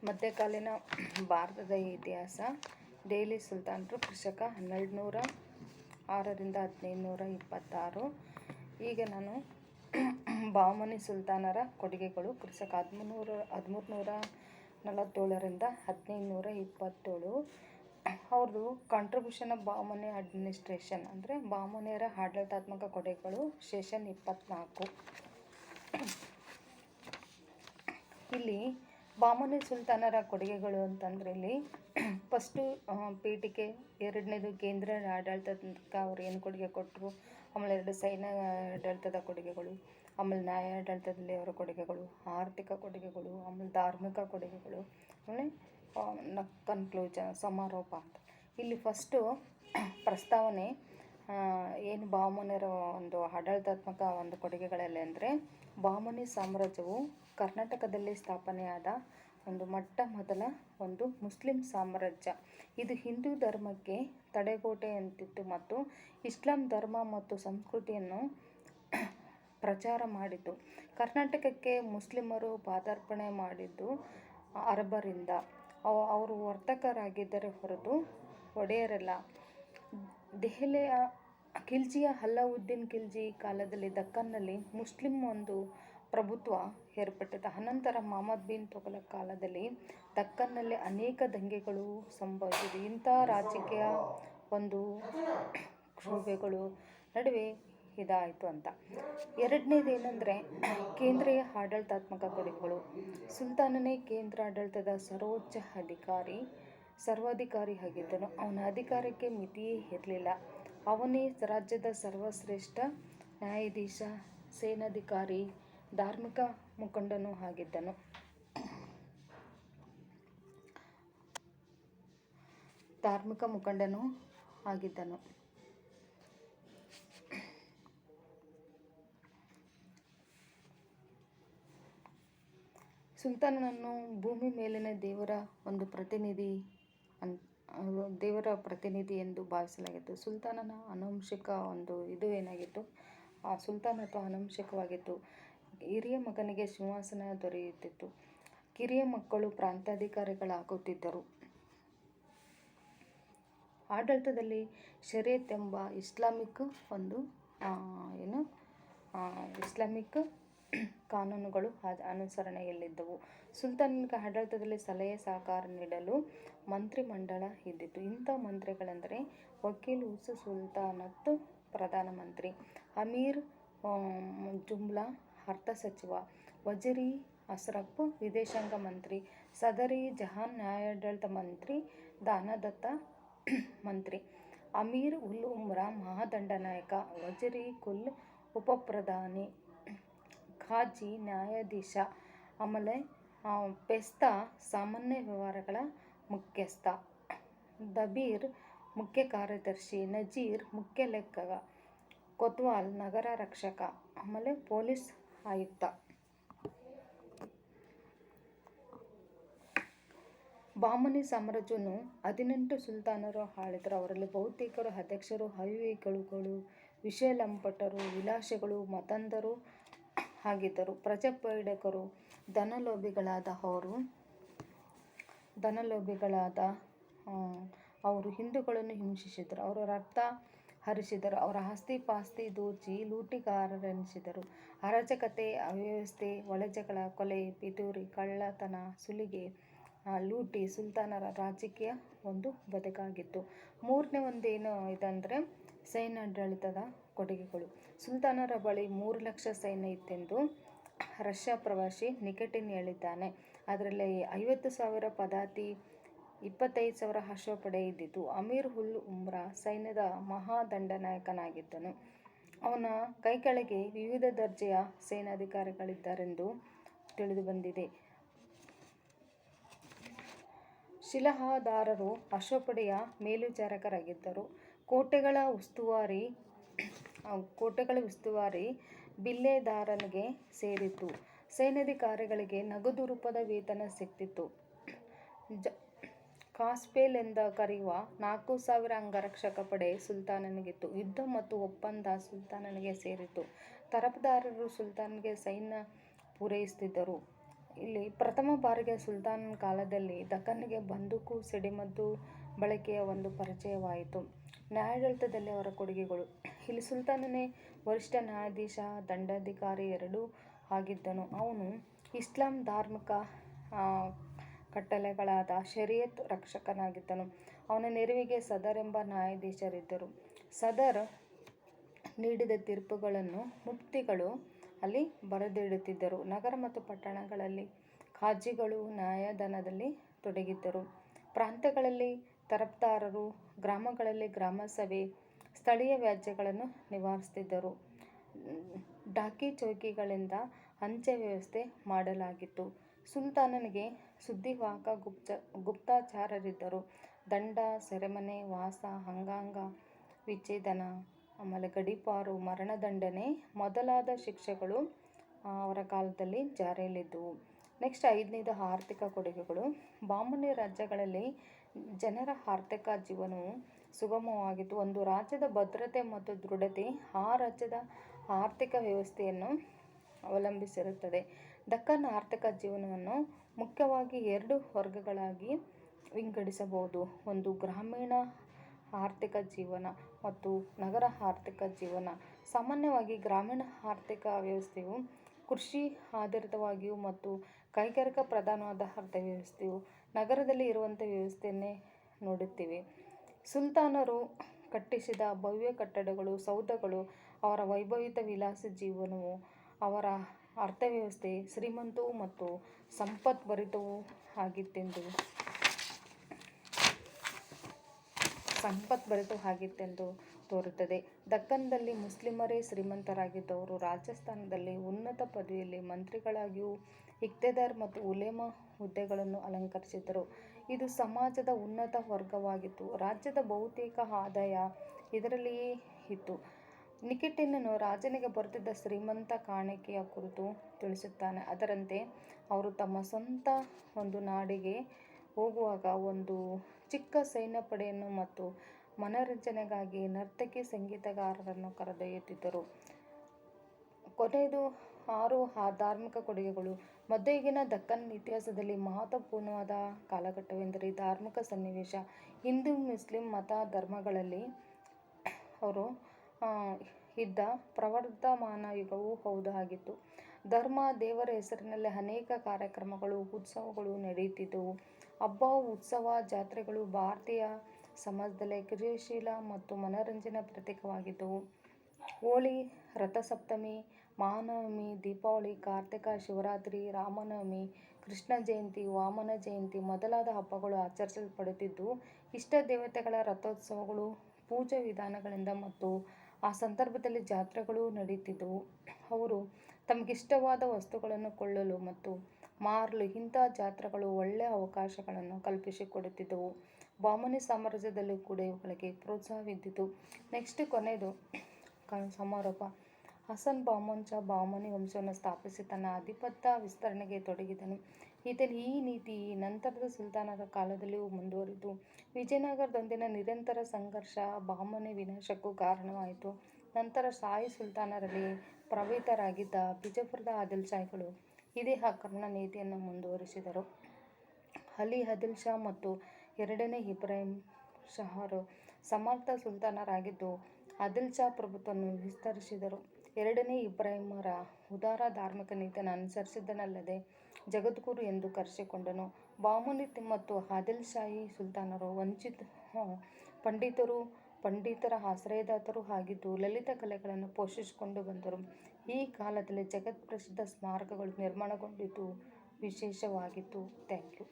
ಮಧ್ಯಕಾಲೀನ ಭಾರತದ ಇತಿಹಾಸ. ದೆಹಲಿ ಸುಲ್ತಾನರು ಕ್ರಿಶಕ 1206 1526. ಈಗ ನಾನು ಬಹಮನಿ ಸುಲ್ತಾನರ ಕೊಡುಗೆಗಳು ಕ್ರಿಶಕ 1347 1527. ಅವ್ರದ್ದು ಕಾಂಟ್ರಿಬ್ಯೂಷನ್ ಆಫ್ ಬಹಮನಿ ಅಡ್ಮಿನಿಸ್ಟ್ರೇಷನ್ ಅಂದರೆ ಬಹಮನಿಯರ ಆಡಳಿತಾತ್ಮಕ ಕೊಡುಗೆಗಳು ಸೆಷನ್ 24. ಇಲ್ಲಿ ಬಹಮನಿ ಸುಲ್ತಾನರ ಕೊಡುಗೆಗಳು ಅಂತಂದರೆ ಇಲ್ಲಿ ಫಸ್ಟು ಪೀಠಿಕೆ, ಎರಡನೇದು ಕೇಂದ್ರ ಆಡಳಿತಕ್ಕೆ ಅವ್ರು ಏನು ಕೊಡುಗೆ ಕೊಟ್ಟರು, ಆಮೇಲೆ 2 ಸೈನ್ಯ ಆಡಳಿತದ ಕೊಡುಗೆಗಳು, ಆಮೇಲೆ ನ್ಯಾಯ ಆಡಳಿತದಲ್ಲಿ ಅವರ ಕೊಡುಗೆಗಳು, ಆರ್ಥಿಕ ಕೊಡುಗೆಗಳು, ಆಮೇಲೆ ಧಾರ್ಮಿಕ ಕೊಡುಗೆಗಳು, ಆಮೇಲೆ ಕನ್ಕ್ಲೂಜನ್ ಸಮಾರೋಪ ಅಂತ. ಇಲ್ಲಿ ಫಸ್ಟು ಪ್ರಸ್ತಾವನೆ ಏನು ಬಹಮನಿಯರ ಒಂದು ಆಡಳಿತಾತ್ಮಕ ಒಂದು ಕೊಡುಗೆಗಳಲ್ಲಿ ಅಂದರೆ, ಬಹಮನಿ ಸಾಮ್ರಾಜ್ಯವು ಕರ್ನಾಟಕದಲ್ಲಿ ಸ್ಥಾಪನೆಯಾದ ಒಂದು ಮೊದಲ ಒಂದು ಮುಸ್ಲಿಂ ಸಾಮ್ರಾಜ್ಯ. ಇದು ಹಿಂದೂ ಧರ್ಮಕ್ಕೆ ತಡೆಗೋಡೆಯಂತಿತ್ತು ಮತ್ತು ಇಸ್ಲಾಂ ಧರ್ಮ ಮತ್ತು ಸಂಸ್ಕೃತಿಯನ್ನು ಪ್ರಚಾರ ಮಾಡಿತು. ಕರ್ನಾಟಕಕ್ಕೆ ಮುಸ್ಲಿಮರು ಪಾದಾರ್ಪಣೆ ಮಾಡಿದ್ದು ಅರಬ್ಬರಿಂದ. ಅವರು ವರ್ತಕರಾಗಿದ್ದರೆ ಹೊರತು ಒಡೆಯರಲ್ಲ. ದೆಹಲಿಯ ಖಿಲ್ಜಿಯ ಅಲಾವುದ್ದೀನ್ ಖಿಲ್ಜಿ ಕಾಲದಲ್ಲಿ ದಕ್ಕನ್ನಲ್ಲಿ ಮುಸ್ಲಿಂ ಒಂದು ಪ್ರಭುತ್ವ ಏರ್ಪಟ್ಟಿತು. ಅನಂತರ ಮಹಮ್ಮದ್ ಬಿನ್ ತುಘಲಕ್ ಕಾಲದಲ್ಲಿ ದಕ್ಕನ್ನಲ್ಲಿ ಅನೇಕ ದಂಗೆಗಳು ಸಂಭವಿಸಿದವು. ಇಂಥ ರಾಜಕೀಯ ಒಂದು ಕ್ಷೋಭೆಗಳು ನಡುವೆ ಇದಾಯಿತು ಅಂತ. ಎರಡನೇದು ಏನಂದರೆ ಕೇಂದ್ರೀಯ ಆಡಳಿತಾತ್ಮಕ ಕೊಡುಗೆಗಳು. ಸುಲ್ತಾನನೇ ಕೇಂದ್ರ ಆಡಳಿತದ ಸರ್ವಾಧಿಕಾರಿಯಾಗಿದ್ದನು. ಅವನ ಅಧಿಕಾರಕ್ಕೆ ಮಿತಿಯೇ ಇರಲಿಲ್ಲ. ಅವನೇ ರಾಜ್ಯದ ಸರ್ವಶ್ರೇಷ್ಠ ನ್ಯಾಯಾಧೀಶ, ಸೇನಾಧಿಕಾರಿ, ಧಾರ್ಮಿಕ ಮುಖಂಡನೂ ಆಗಿದ್ದನು. ಸುಲ್ತಾನನನ್ನು ಭೂಮಿ ಮೇಲಿನ ದೇವರ ಪ್ರತಿನಿಧಿ ಎಂದು ಭಾವಿಸಲಾಗಿತ್ತು. ಸುಲ್ತಾನನ ಆನುವಂಶಿಕ ಒಂದು ಇದು ಏನಾಗಿತ್ತು, ಆ ಸುಲ್ತಾನತ್ವ ಆನುವಂಶಿಕವಾಗಿತ್ತು. ಹಿರಿಯ ಮಗನಿಗೆ ಸಿಂಹಾಸನ ದೊರೆಯುತ್ತಿತ್ತು. ಕಿರಿಯ ಮಕ್ಕಳು ಪ್ರಾಂತಾಧಿಕಾರಿಗಳಾಗುತ್ತಿದ್ದರು. ಆಡಳಿತದಲ್ಲಿ ಶರಿಯತ್ ಎಂಬ ಇಸ್ಲಾಮಿಕ್ ಕಾನೂನುಗಳು ಅನುಸರಣೆಯಲ್ಲಿದ್ದವು. ಸುಲ್ತಾನನಿಗೆ ಆಡಳಿತದಲ್ಲಿ ಸಲಹೆ ಸಹಕಾರ ನೀಡಲು ಮಂತ್ರಿಮಂಡಲ ಇದ್ದಿತು. ಇಂಥ ಮಂತ್ರಿಗಳೆಂದರೆ ವಕೀಲ್ ಉಸ್ ಸುಲ್ತಾನತ್ ಪ್ರಧಾನಮಂತ್ರಿ, ಅಮೀರ್ ಜುಮ್ಲಾ ಅರ್ಥಸಚಿವ, ವಜೀರ್ ಅಶ್ರಫ್ ವಿದೇಶಾಂಗ ಮಂತ್ರಿ, ಸದರ್ ಜಹಾನ್ ನ್ಯಾಯಾಡಳಿತ ಮಂತ್ರಿ, ದಾನದತ್ತ ಮಂತ್ರಿ, ಅಮೀರ್ ಉಲ್ ಉಮ್ರಾ ಮಹಾದಂಡನಾಯಕ, ವಜೀರ್ ಕುಲ್ ಉಪಪ್ರಧಾನಿ, ಖಾಜಿ ನ್ಯಾಯಾಧೀಶ, ಆಮೇಲೆ ಪೆಸ್ತಾ ಸಾಮಾನ್ಯ ವ್ಯವಹಾರಗಳ ಮುಖ್ಯಸ್ಥ, ದಬೀರ್ ಮುಖ್ಯ ಕಾರ್ಯದರ್ಶಿ, ನಜೀರ್ ಮುಖ್ಯ ಲೆಕ್ಕಗ, ಕೊತ್ವಾಲ್ ನಗರ ರಕ್ಷಕ, ಆಮೇಲೆ ಪೊಲೀಸ್ ಆಯುಕ್ತ. ಬಹಮನಿ ಸಾಮ್ರಾಜ್ಯವನ್ನು 18 ಸುಲ್ತಾನರು ಆಳಿದರು. ಅವರಲ್ಲಿ ಬಹುತೇಕರು ಅಧ್ಯಕ್ಷರು, ಅವಿವೇಕಿಗಳು, ವಿಷಯಲಂಪಟರು, ವಿಲಾಸಿಗಳು, ಮತಾಂಧರು ಆಗಿದ್ದರು. ಪ್ರಜಾಪೀಡಕರು, ಧನಲೋಭಿಗಳಾದ ಅವರು ಹಿಂದೂಗಳನ್ನು ಹಿಂಸಿಸಿದರು. ಅವರು ರಕ್ತ ಹರಿಸಿದರು. ಅವರ ಆಸ್ತಿ ಪಾಸ್ತಿ ದೋಚಿ ಲೂಟಿಗಾರರೆನಿಸಿದರು. ಅರಾಜಕತೆ, ಅವ್ಯವಸ್ಥೆ, ಒಳಜಗಳ, ಕೊಲೆ, ಪಿತೂರಿ, ಕಳ್ಳತನ, ಸುಲಿಗೆ, ಲೂಟಿ ಸುಲ್ತಾನರ ರಾಜಕೀಯ ಒಂದು ಬದುಕಾಗಿತ್ತು. ಮೂರನೇ ಒಂದೇನು ಇದಂದರೆ ಸೈನ್ಯಾಡಳಿತದ ಕೊಡುಗೆಗಳು. ಸುಲ್ತಾನರ ಬಳಿ 3 ಲಕ್ಷ ಸೈನ್ಯ ಇತ್ತೆಂದು ರಷ್ಯಾ ಪ್ರವಾಸಿ ನಿಕಿಟಿನ್ ಹೇಳಿದ್ದಾನೆ. ಅದರಲ್ಲಿ 50,000 ಪದಾತಿ, 25,000 ಅಶ್ವಪಡೆ ಇದ್ದಿತು. ಅಮೀರ್ ಉಲ್ ಉಮ್ರಾ ಸೈನ್ಯದ ಮಹಾದಂಡನಾಯಕನಾಗಿದ್ದನು. ಅವನ ಕೈಕೆಳಗೆ ವಿವಿಧ ದರ್ಜೆಯ ಸೇನಾಧಿಕಾರಿಗಳಿದ್ದರೆಂದು ತಿಳಿದುಬಂದಿದೆ. ಶಿಲಾಹಾದಾರರು ಅಶ್ವಪಡೆಯ ಮೇಲ್ವಿಚಾರಕರಾಗಿದ್ದರು. ಕೋಟೆಗಳ ಉಸ್ತುವಾರಿ ಬಿಲ್ಲೆದಾರನಿಗೆ ಸೇರಿತ್ತು. ಸೈನ್ಯಾಧಿಕಾರಿಗಳಿಗೆ ನಗದು ರೂಪದ ವೇತನ ಸಿಕ್ತಿತ್ತು. ಕಾಸ್ಪೇಲ್ ಎಂದು ಕರೆಯುವ 4,000 ಅಂಗರಕ್ಷಕ ಪಡೆ ಸುಲ್ತಾನನಿಗಿತ್ತು. ಯುದ್ಧ ಮತ್ತು ಒಪ್ಪಂದ ಸುಲ್ತಾನನಿಗೆ ಸೇರಿತ್ತು. ತರಫ್ದಾರರು ಸುಲ್ತಾನನಿಗೆ ಸೈನ್ಯ ಪೂರೈಸುತ್ತಿದ್ದರು. ಇಲ್ಲಿ ಪ್ರಥಮ ಬಾರಿಗೆ ಸುಲ್ತಾನನ ಕಾಲದಲ್ಲಿ ದಖನ್ನಿಗೆ ಬಂದೂಕು ಸಿಡಿಮದ್ದು ಬಳಕೆಯ ಒಂದು ಪರಿಚಯವಾಯಿತು. ನ್ಯಾಯಾಡಳಿತದಲ್ಲಿ ಅವರ ಕೊಡುಗೆಗಳು. ಇಲ್ಲಿ ಸುಲ್ತಾನನೇ ವರಿಷ್ಠ ನ್ಯಾಯಾಧೀಶ, ದಂಡಾಧಿಕಾರಿ ಎರಡೂ ಆಗಿದ್ದನು. ಅವನು ಇಸ್ಲಾಂ ಧಾರ್ಮಿಕ ಕಟ್ಟಳೆಗಳಾದ ಶರೀಯತ್ ರಕ್ಷಕನಾಗಿದ್ದನು. ಅವನ ನೆರವಿಗೆ ಸದರ್ ಎಂಬ ನ್ಯಾಯಾಧೀಶರಿದ್ದರು. ಸದರ್ ನೀಡಿದ ತೀರ್ಪುಗಳನ್ನು ಮುಫ್ತಿಗಳು ಅಲ್ಲಿ ಬರೆದಿಡುತ್ತಿದ್ದರು. ನಗರ ಮತ್ತು ಪಟ್ಟಣಗಳಲ್ಲಿ ಖಾಜಿಗಳು ನ್ಯಾಯದಾನದಲ್ಲಿ ತೊಡಗಿದ್ದರು. ಪ್ರಾಂತ್ಯಗಳಲ್ಲಿ ತರಫ್ದಾರರು, ಗ್ರಾಮಗಳಲ್ಲಿ ಗ್ರಾಮಸಭೆ ಸ್ಥಳೀಯ ವ್ಯಾಜ್ಯಗಳನ್ನು ನಿವಾರಿಸುತ್ತಿದ್ದರು. ಡಾಕಿ ಚೌಕಿಗಳಿಂದ ಅಂಚೆ ವ್ಯವಸ್ಥೆ ಮಾಡಲಾಗಿತ್ತು. ಸುಲ್ತಾನನಿಗೆ ಸುದ್ದಿವಾಹಕ ಗುಪ್ತಚರರಿದ್ದರು. ದಂಡ, ಸೆರೆಮನೆ ವಾಸ, ಅಂಗಾಂಗ ವಿಚ್ಛೇದನ, ಆಮೇಲೆ ಗಡೀಪಾರು, ಮರಣದಂಡನೆ ಮೊದಲಾದ ಶಿಕ್ಷೆಗಳು ಅವರ ಕಾಲದಲ್ಲಿ ಜಾರಿಯಲ್ಲಿದ್ದವು. ನೆಕ್ಸ್ಟ್ 5ನೇದು ಆರ್ಥಿಕ ಕೊಡುಗೆಗಳು. ಬಾಮನಿ ರಾಜ್ಯಗಳಲ್ಲಿ ಜನರ ಆರ್ಥಿಕ ಜೀವನವು ಸುಗಮವಾಗಿತ್ತು. ಒಂದು ರಾಜ್ಯದ ಭದ್ರತೆ ಮತ್ತು ದೃಢತೆ ಆ ರಾಜ್ಯದ ಆರ್ಥಿಕ ವ್ಯವಸ್ಥೆಯನ್ನು ಅವಲಂಬಿಸಿರುತ್ತದೆ. ದಕ್ಕನ್ ಆರ್ಥಿಕ ಜೀವನವನ್ನು ಮುಖ್ಯವಾಗಿ 2 ವರ್ಗಗಳಾಗಿ ವಿಂಗಡಿಸಬಹುದು. ಒಂದು ಗ್ರಾಮೀಣ ಆರ್ಥಿಕ ಜೀವನ ಮತ್ತು ನಗರ ಆರ್ಥಿಕ ಜೀವನ. ಸಾಮಾನ್ಯವಾಗಿ ಗ್ರಾಮೀಣ ಆರ್ಥಿಕ ವ್ಯವಸ್ಥೆಯು ಕೃಷಿ ಆಧಾರಿತವಾಗಿಯೂ ಮತ್ತು ಕೈಗಾರಿಕಾ ಪ್ರಧಾನವಾದ ಅರ್ಥವ್ಯವಸ್ಥೆಯು ನಗರದಲ್ಲಿ ಇರುವಂಥ ವ್ಯವಸ್ಥೆಯನ್ನೇ ನೋಡುತ್ತೇವೆ. ಸುಲ್ತಾನರು ಕಟ್ಟಿಸಿದ ಭವ್ಯ ಕಟ್ಟಡಗಳು, ಸೌಧಗಳು, ಅವರ ವೈಭವಿತ ವಿಲಾಸಿ ಜೀವನವು ಅವರ ಅರ್ಥವ್ಯವಸ್ಥೆ ಶ್ರೀಮಂತವೂ ಮತ್ತು ಸಂಪದ್ಭರಿತವೂ ಆಗಿತ್ತೆಂದು ತೋರುತ್ತದೆ. ದಕ್ಕನ್ನಲ್ಲಿ ಮುಸ್ಲಿಮರೇ ಶ್ರೀಮಂತರಾಗಿದ್ದವರು. ರಾಜಸ್ಥಾನದಲ್ಲಿ ಉನ್ನತ ಪದವಿಯಲ್ಲಿ ಮಂತ್ರಿಗಳಾಗಿಯೂ ಇಕ್ತೇದಾರ್ ಮತ್ತು ಉಲೇಮಾ ಹುದ್ದೆಗಳನ್ನು ಅಲಂಕರಿಸಿದ್ದರು. ಇದು ಸಮಾಜದ ಉನ್ನತ ವರ್ಗವಾಗಿತ್ತು. ರಾಜ್ಯದ ಬಹುತೇಕ ಆದಾಯ ಇದರಲ್ಲಿಯೇ ಇತ್ತು. ನಿಕಿಟಿನನು ರಾಜನಿಗೆ ಬರುತ್ತಿದ್ದ ಶ್ರೀಮಂತ ಕಾಣಿಕೆಯ ಕುರಿತು ತಿಳಿಸುತ್ತಾನೆ. ಅದರಂತೆ ಅವರು ತಮ್ಮ ಸ್ವಂತ ಒಂದು ನಾಡಿಗೆ ಹೋಗುವಾಗ ಒಂದು ಚಿಕ್ಕ ಸೈನ್ಯಪಡೆಯನ್ನು ಮತ್ತು ಮನರಂಜನೆಗಾಗಿ ನರ್ತಕಿ ಸಂಗೀತಗಾರರನ್ನು ಕರೆದೊಯ್ಯುತ್ತಿದ್ದರು. ಕೊನೆಯದು 6 ಧಾರ್ಮಿಕ ಕೊಡುಗೆಗಳು. ಮಧ್ಯಯುಗೀನ ದಕ್ಕನ್ ಇತಿಹಾಸದಲ್ಲಿ ಮಹತ್ವಪೂರ್ಣವಾದ ಕಾಲಘಟ್ಟವೆಂದರೆ ಧಾರ್ಮಿಕ ಸನ್ನಿವೇಶ. ಹಿಂದೂ ಮುಸ್ಲಿಂ ಮತ ಧರ್ಮಗಳಲ್ಲಿ ಅವರು ಇದ್ದ ಪ್ರವರ್ಧಮಾನ ಯುಗವೂ ಹೌದು ಆಗಿತ್ತು. ಧರ್ಮ, ದೇವರ ಹೆಸರಿನಲ್ಲಿ ಅನೇಕ ಕಾರ್ಯಕ್ರಮಗಳು, ಉತ್ಸವಗಳು ನಡೆಯುತ್ತಿದ್ದವು. ಹಬ್ಬ, ಉತ್ಸವ, ಜಾತ್ರೆಗಳು ಭಾರತೀಯ ಸಮಾಜದಲ್ಲಿ ಕ್ರಿಯಾಶೀಲ ಮತ್ತು ಮನರಂಜನೆಯ ಪ್ರತೀಕವಾಗಿದ್ದವು. ಹೋಳಿ, ರಥಸಪ್ತಮಿ, ಮಹಾನವಮಿ, ದೀಪಾವಳಿ, ಕಾರ್ತಿಕ, ಶಿವರಾತ್ರಿ, ರಾಮನವಮಿ, ಕೃಷ್ಣ ಜಯಂತಿ, ವಾಮನ ಜಯಂತಿ ಮೊದಲಾದ ಹಬ್ಬಗಳು ಆಚರಿಸಲ್ಪಡುತ್ತಿದ್ದವು. ಇಷ್ಟ ದೇವತೆಗಳ ರಥೋತ್ಸವಗಳು ಪೂಜಾ ವಿಧಾನಗಳಿಂದ ಮತ್ತು ಆ ಸಂದರ್ಭದಲ್ಲಿ ಜಾತ್ರೆಗಳೂ ನಡೆಯುತ್ತಿದ್ದವು. ಅವರು ತಮಗಿಷ್ಟವಾದ ವಸ್ತುಗಳನ್ನು ಕೊಳ್ಳಲು ಮತ್ತು ಮಾರಲು ಇಂಥ ಜಾತ್ರೆಗಳು ಒಳ್ಳೆಯ ಅವಕಾಶಗಳನ್ನು ಕಲ್ಪಿಸಿಕೊಡುತ್ತಿದ್ದವು. ಬಾಮನಿ ಸಾಮ್ರಾಜ್ಯದಲ್ಲೂ ಕೂಡ ಇವುಗಳಿಗೆ ಪ್ರೋತ್ಸಾಹವಿದ್ದಿತು. ನೆಕ್ಸ್ಟ್ ಕೊನೆಯದು ಸಮಾರೋಪ. ಹಸನ್ ಬಾಮನ್ ಶಾ ಬಾಮನಿ ವಂಶವನ್ನು ಸ್ಥಾಪಿಸಿ ತನ್ನ ಆಧಿಪತ್ಯ ವಿಸ್ತರಣೆಗೆ ತೊಡಗಿದನು. ಈತನ ಈ ನೀತಿ ನಂತರದ ಸುಲ್ತಾನರ ಕಾಲದಲ್ಲಿಯೂ ಮುಂದುವರಿದು. ವಿಜಯನಗರದೊಂದಿನ ನಿರಂತರ ಸಂಘರ್ಷ ಬಾಮನಿ ವಿನಾಶಕ್ಕೂ ಕಾರಣವಾಯಿತು. ನಂತರ ಶಾಹಿ ಸುಲ್ತಾನರಲ್ಲಿ ಪ್ರಭಾವಿತರಾಗಿದ್ದ ಬಿಜಾಪುರದ ಆದಿಲ್ ಶಾಹಿಗಳು ಇದೇ ಆಕ್ರಮಣ ನೀತಿಯನ್ನು ಮುಂದುವರಿಸಿದರು. ಅಲಿ ಆದಿಲ್ ಶಾ ಮತ್ತು 2ನೇ ಇಬ್ರಾಹಿಂ ಶಾಹರು ಸಮರ್ಥ ಸುಲ್ತಾನರಾಗಿದ್ದು ಆದಿಲ್ ಶಾ ಪ್ರಭುತ್ವವನ್ನು ವಿಸ್ತರಿಸಿದರು. 2ನೇ ಇಬ್ರಾಹಿಮರ ಉದಾರ ಧಾರ್ಮಿಕ ನೀತಿಯನ್ನು ಅನುಸರಿಸಿದ್ದನಲ್ಲದೆ ಜಗದ್ಗುರು ಎಂದು ಕರೆಸಿಕೊಂಡನು. ಬಾಮನಿ ಮತ್ತು ಆದಿಲ್ ಶಾಹಿ ಸುಲ್ತಾನರು ಪಂಡಿತರ ಆಶ್ರಯದಾತರೂ ಆಗಿದ್ದು ಲಲಿತ ಕಲೆಗಳನ್ನು ಪೋಷಿಸಿಕೊಂಡು ಬಂದರು. ಈ ಕಾಲದಲ್ಲಿ ಜಗತ್ಪ್ರಸಿದ್ಧ ಸ್ಮಾರಕಗಳು ನಿರ್ಮಾಣಗೊಂಡಿದ್ದು ವಿಶೇಷವಾಗಿತ್ತು. Thank you.